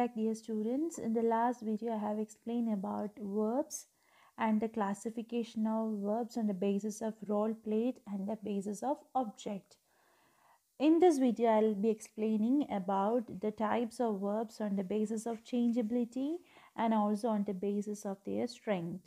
back, dear students. In the last video, I have explained about verbs and the classification of verbs on the basis of role played and the basis of object. In this video, I'll be explaining about the types of verbs on the basis of changeability and also on the basis of their strength.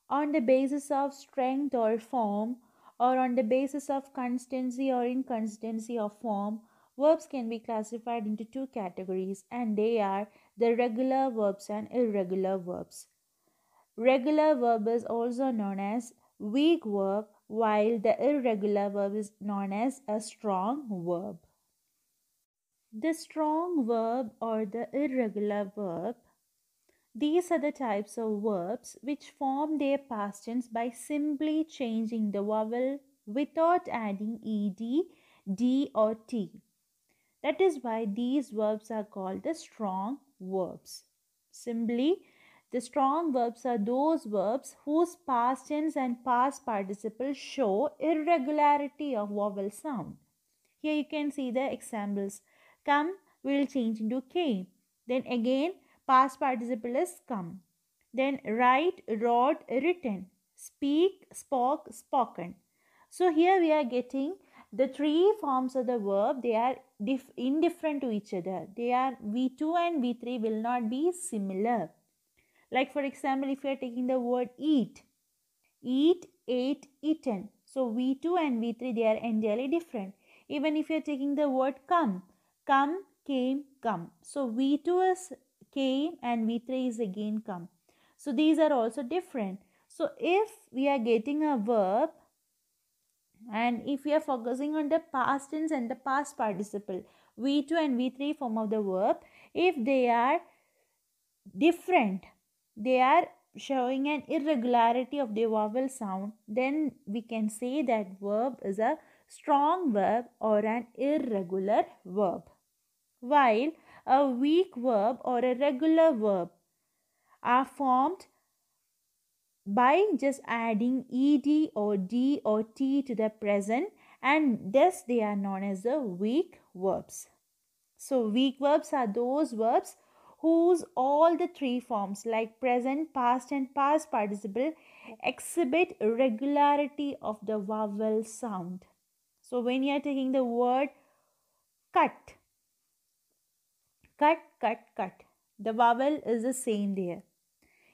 On the basis of strength or form, or on the basis of constancy or inconstancy of form, verbs can be classified into two categories, and they are the regular verbs and irregular verbs. Regular verb is also known as weak verb, while the irregular verb is known as a strong verb. The strong verb or the irregular verb, these are the types of verbs which form their past tense by simply changing the vowel without adding ed, d or t. That is why these verbs are called the strong verbs. Simply, the strong verbs are those verbs whose past tense and past participle show irregularity of vowel sound. Here you can see the examples. Come will change into came. Then again, past participle is come. Then write, wrote, written. Speak, spoke, spoken. So here we are getting the three forms of the verb. They are indifferent to each other. They are V2 and V3 will not be similar. Like for example, if you are taking the word eat, ate, eaten. So V2 and V3 they are entirely different. Even if you are taking the word come, came, come. So V2 is came and V3 is again come. So these are also different. So if we are getting a verb and if we are focusing on the past tense and the past participle, V2 and V3 form of the verb, if they are different, they are showing an irregularity of the vowel sound, then we can say that verb is a strong verb or an irregular verb. While a weak verb or a regular verb are formed by just adding ed or d or t to the present, and thus they are known as the weak verbs. So weak verbs are those verbs whose all the three forms like present, past and past participle exhibit irregularity of the vowel sound. So when you are taking the word cut, the vowel is the same there.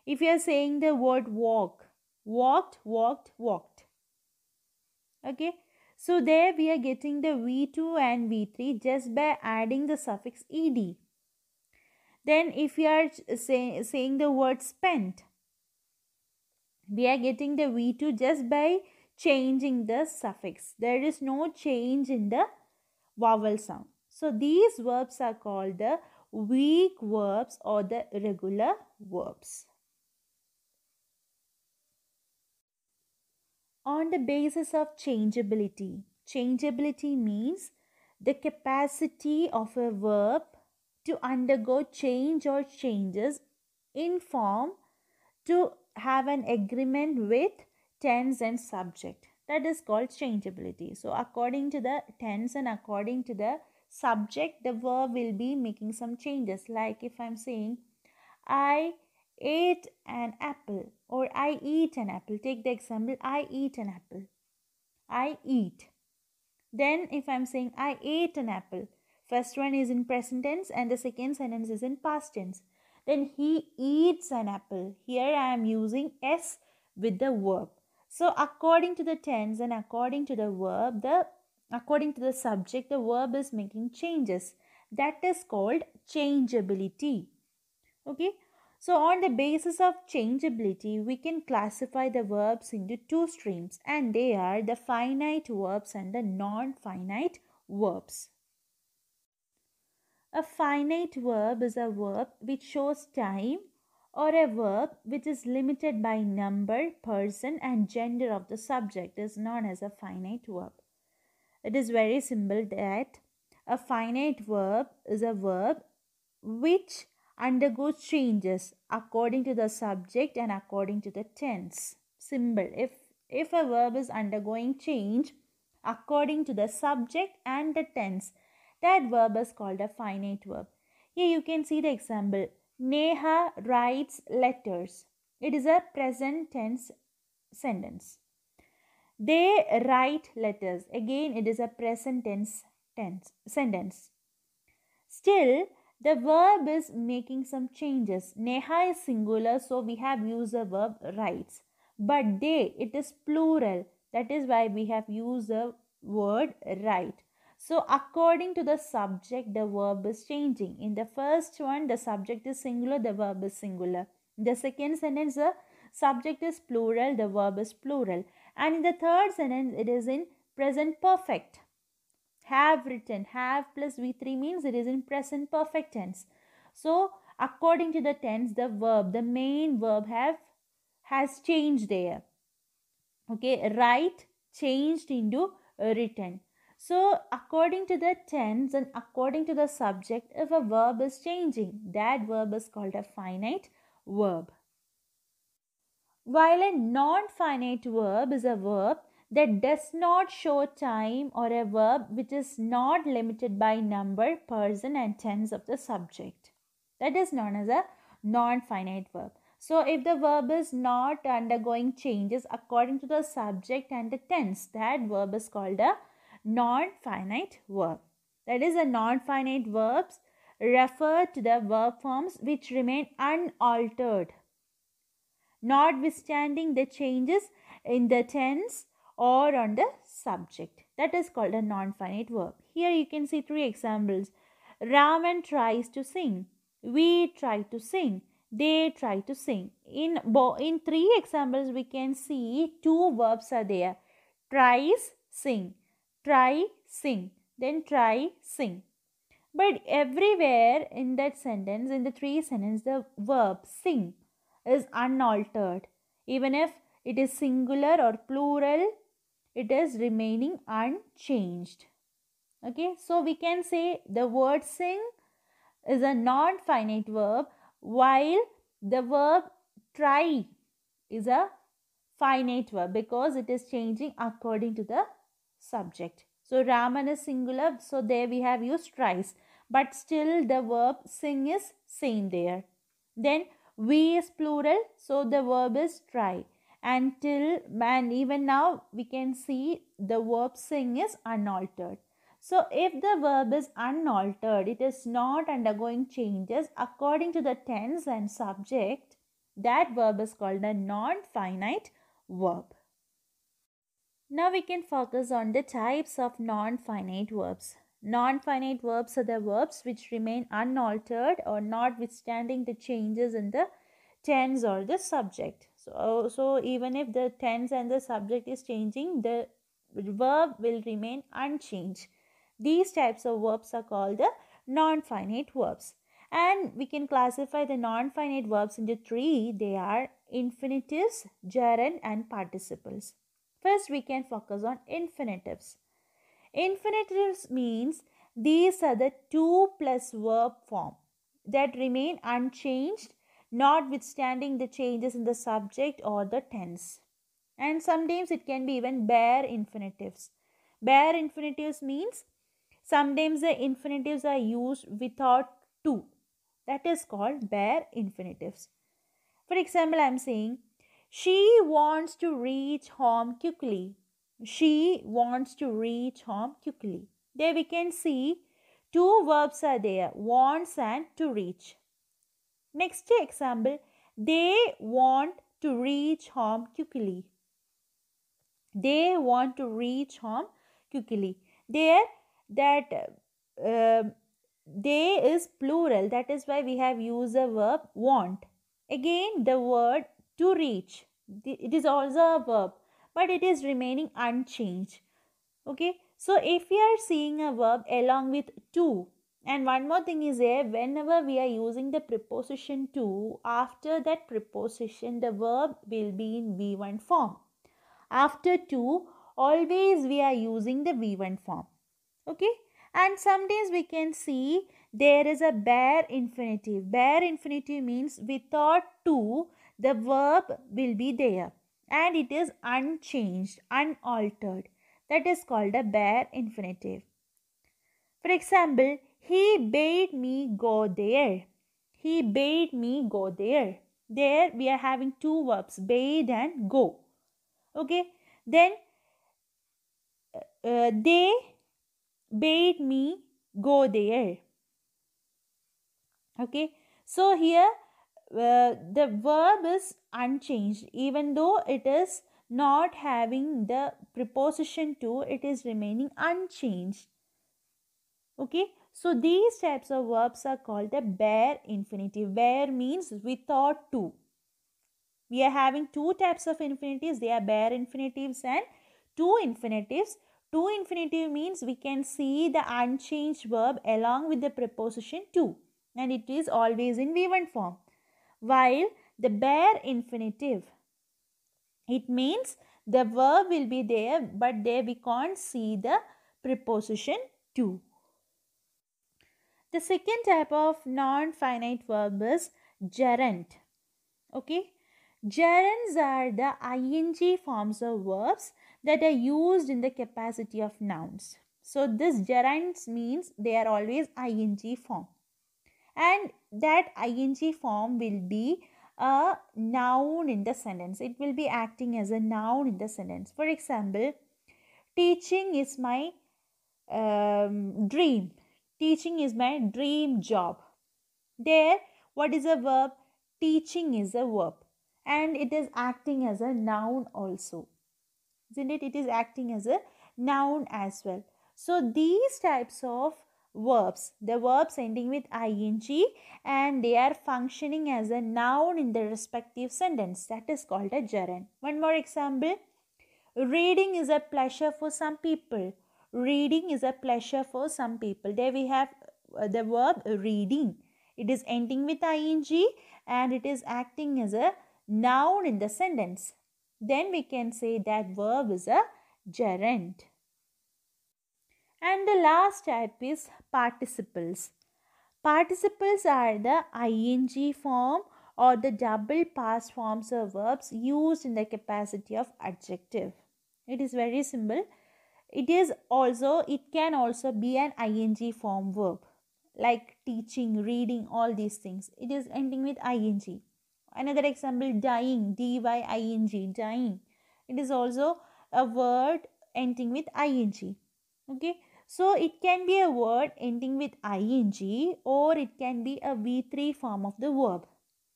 If you are saying the word walk, walked, walked. Okay. So there we are getting the V2 and V3 just by adding the suffix ed. Then if we are saying the word spent, we are getting the V2 just by changing the suffix. There is no change in the vowel sound. So these verbs are called the weak verbs or the irregular verbs. On the basis of changeability. Changeability means the capacity of a verb to undergo change or changes in form to have an agreement with tense and subject. That is called changeability. So according to the tense and according to the subject, the verb will be making some changes. Like if I'm saying, I ate an apple or I eat an apple. Take the example, I eat an apple. I eat. Then if I'm saying I ate an apple, first one is in present tense and the second sentence is in past tense. Then he eats an apple. Here I am using S with the verb. So according to the tense and according to the verb, according to the subject, the verb is making changes. That is called changeability. Okay. So on the basis of changeability, we can classify the verbs into two streams, and they are the finite verbs and the non-finite verbs. A finite verb is a verb which shows time or a verb which is limited by number, person and gender of the subject is known as a finite verb. It is very simple that a finite verb is a verb which undergoes changes according to the subject and according to the tense. Simple. If a verb is undergoing change according to the subject and the tense, that verb is called a finite verb. Here you can see the example. Neha writes letters. It is a present tense sentence. They write letters. Again, it is a present tense sentence. Still, the verb is making some changes. Neha is singular, so we have used the verb writes. But they, it is plural. That is why we have used the word write. So, according to the subject, the verb is changing. In the first one, the subject is singular, the verb is singular. In the second sentence, the subject is plural, the verb is plural. And in the third sentence, it is in present perfect. Have written. Have plus V3 means it is in present perfect tense. So, according to the tense, the verb, the main verb has changed there. Okay, write changed into written. So, according to the tense and according to the subject, if a verb is changing, that verb is called a finite verb. While a non-finite verb is a verb that does not show time, or a verb which is not limited by number, person and tense of the subject. That is known as a non-finite verb. So if the verb is not undergoing changes according to the subject and the tense, that verb is called a non-finite verb. That is, a non-finite verbs refer to the verb forms which remain unaltered, notwithstanding the changes in the tense or on the subject. That is called a non-finite verb. Here you can see three examples. Raman tries to sing. We try to sing. They try to sing. In three examples, we can see two verbs are there. Tries, sing. Try, sing. Then try, sing. But everywhere in that sentence, in the three sentences, the verb sing is unaltered. Even if it is singular or plural, it is remaining unchanged. Okay, so we can say the word sing is a non-finite verb, while the verb try is a finite verb because it is changing according to the subject. So Raman is singular, so there we have used tries, but still the verb sing is same there. Then we is plural, so the verb is try. And even now we can see the verb sing is unaltered. So if the verb is unaltered, it is not undergoing changes according to the tense and subject, that verb is called a non-finite verb. Now we can focus on the types of non-finite verbs. Non-finite verbs are the verbs which remain unaltered or notwithstanding the changes in the tense or the subject. So even if the tense and the subject is changing, the verb will remain unchanged. These types of verbs are called the non-finite verbs. And we can classify the non-finite verbs into three. They are infinitives, gerund and participles. First, we can focus on infinitives. Infinitives means these are the to plus verb form that remain unchanged notwithstanding the changes in the subject or the tense. And sometimes it can be even bare infinitives. Bare infinitives means sometimes the infinitives are used without to. That is called bare infinitives. For example, I am saying, she wants to reach home quickly. She wants to reach home quickly. There we can see two verbs are there, wants and to reach. Next example, they want to reach home quickly. They want to reach home quickly. There, that they is plural. That is why we have used the verb want. Again, the word to reach. It is also a verb, but it is remaining unchanged. Okay. So, if we are seeing a verb along with to, and one more thing is there, whenever we are using the preposition to, after that preposition, the verb will be in V1 form. After to, always we are using the V1 form. Okay. And sometimes we can see there is a bare infinitive. Bare infinitive means without to, the verb will be there and it is unchanged, unaltered. That is called a bare infinitive. For example, he bade me go there. He bade me go there. There we are having two verbs, bade and go. Okay. Then they bade me go there. Okay. So here the verb is unchanged, even though it is not having the preposition to, it is remaining unchanged. Okay, so these types of verbs are called the bare infinitive. Bare means without to. We are having two types of infinitives. They are bare infinitives and two infinitives. Two infinitive means we can see the unchanged verb along with the preposition to, and it is always in V1 form. While the bare infinitive, it means the verb will be there, but there we can't see the preposition to. The second type of non-finite verb is gerund. Okay. Gerunds are the ing forms of verbs that are used in the capacity of nouns. So this gerunds means they are always ing form. And that ing form will be a noun in the sentence. It will be acting as a noun in the sentence. For example, teaching is my dream. Teaching is my dream job. There, what is a verb? Teaching is a verb. And it is acting as a noun also. Isn't it? It is acting as a noun as well. So, these types of verbs, the verbs ending with ing, and they are functioning as a noun in the respective sentence. That is called a gerund. One more example. Reading is a pleasure for some people. Reading is a pleasure for some people. There we have the verb reading. It is ending with ing and it is acting as a noun in the sentence. Then we can say that verb is a gerund. And the last type is participles. Participles are the ing form or the double past forms of verbs used in the capacity of adjective. It is very simple. It can also be an ing form verb like teaching, reading, all these things. It is ending with ing. Another example, dying, dying, dying. It is also a word ending with ing. Okay. So it can be a word ending with ing or it can be a V3 form of the verb.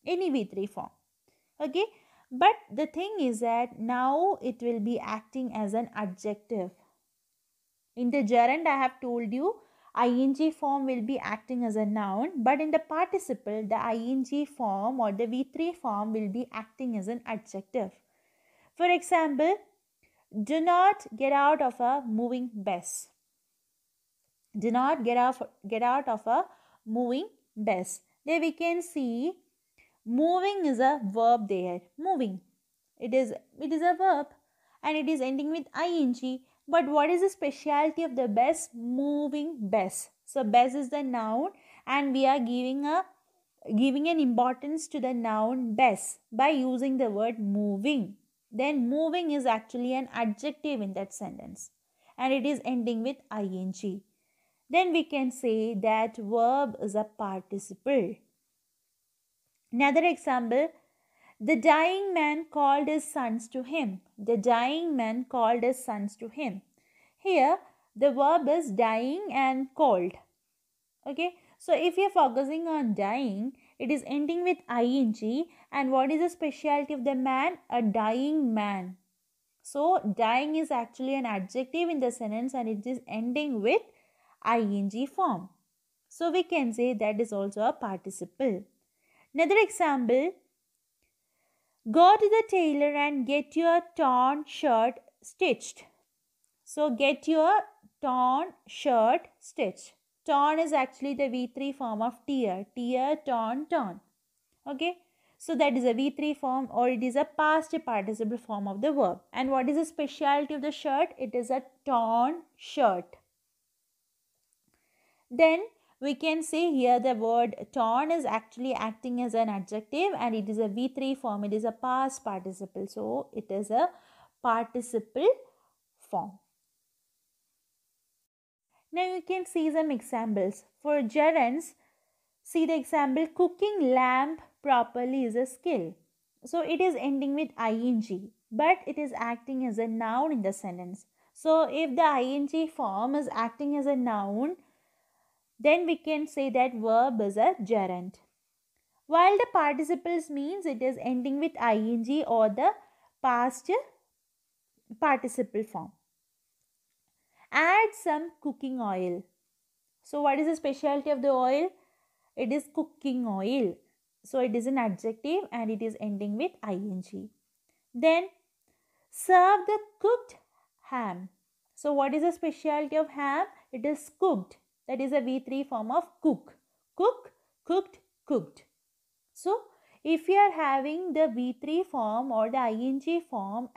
Any V3 form. Okay. But the thing is that now it will be acting as an adjective. In the gerund, I have told you ing form will be acting as a noun, but in the participle, the ing form or the V3 form will be acting as an adjective. For example, do not get out of a moving bus. Do not get out of a moving bus. There we can see moving is a verb there. Moving. It is a verb and it is ending with ing. But what is the specialty of the bus? Moving bus. So bus is the noun and we are giving an importance to the noun bus by using the word moving. Then moving is actually an adjective in that sentence and it is ending with ing. Then we can say that verb is a participle. Another example, the dying man called his sons to him. The dying man called his sons to him. Here, the verb is dying and called. Okay, so if you are focusing on dying, it is ending with ing. And what is the specialty of the man? A dying man. So, dying is actually an adjective in the sentence and it is ending with ing form. So, we can say that is also a participle. Another example, go to the tailor and get your torn shirt stitched. So, get your torn shirt stitched. Torn is actually the V3 form of tear. Tear, torn, torn. Okay. So, that is a V3 form or it is a past participle form of the verb. And what is the specialty of the shirt? It is a torn shirt. Then we can say here the word torn is actually acting as an adjective and it is a V3 form. It is a past participle. So, it is a participle form. Now you can see some examples. For gerunds, see the example, cooking lamb properly is a skill. So it is ending with ing, but it is acting as a noun in the sentence. So if the ing form is acting as a noun, then we can say that verb is a gerund. While the participles means it is ending with ing or the past participle form. Add some cooking oil. So what is the specialty of the oil? It is cooking oil. So it is an adjective and it is ending with ing. Then serve the cooked ham. So what is the specialty of ham? It is cooked. That is a V3 form of cook. Cook, cooked, cooked. So if you are having the V3 form or the ing form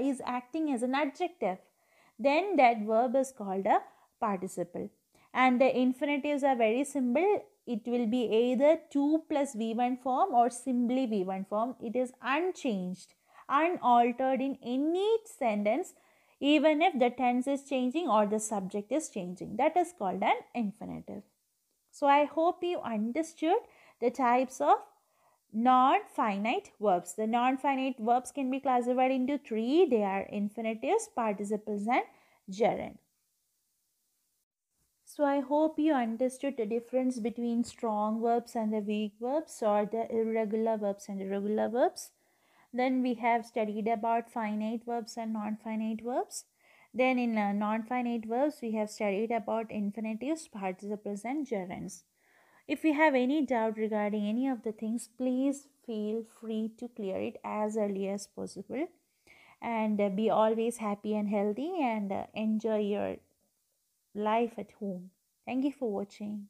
is acting as an adjective, then that verb is called a participle. And the infinitives are very simple. It will be either to plus V1 form or simply V1 form. It is unchanged, unaltered in any sentence, even if the tense is changing or the subject is changing. That is called an infinitive. So I hope you understood the types of non-finite verbs. The non-finite verbs can be classified into three. They are infinitives, participles and gerund. So I hope you understood the difference between strong verbs and the weak verbs, or the irregular verbs and irregular verbs. Then we have studied about finite verbs and non-finite verbs. Then in non-finite verbs, we have studied about infinitives, participles and gerunds. If you have any doubt regarding any of the things, please feel free to clear it as early as possible. And be always happy and healthy, and enjoy your life at home. Thank you for watching.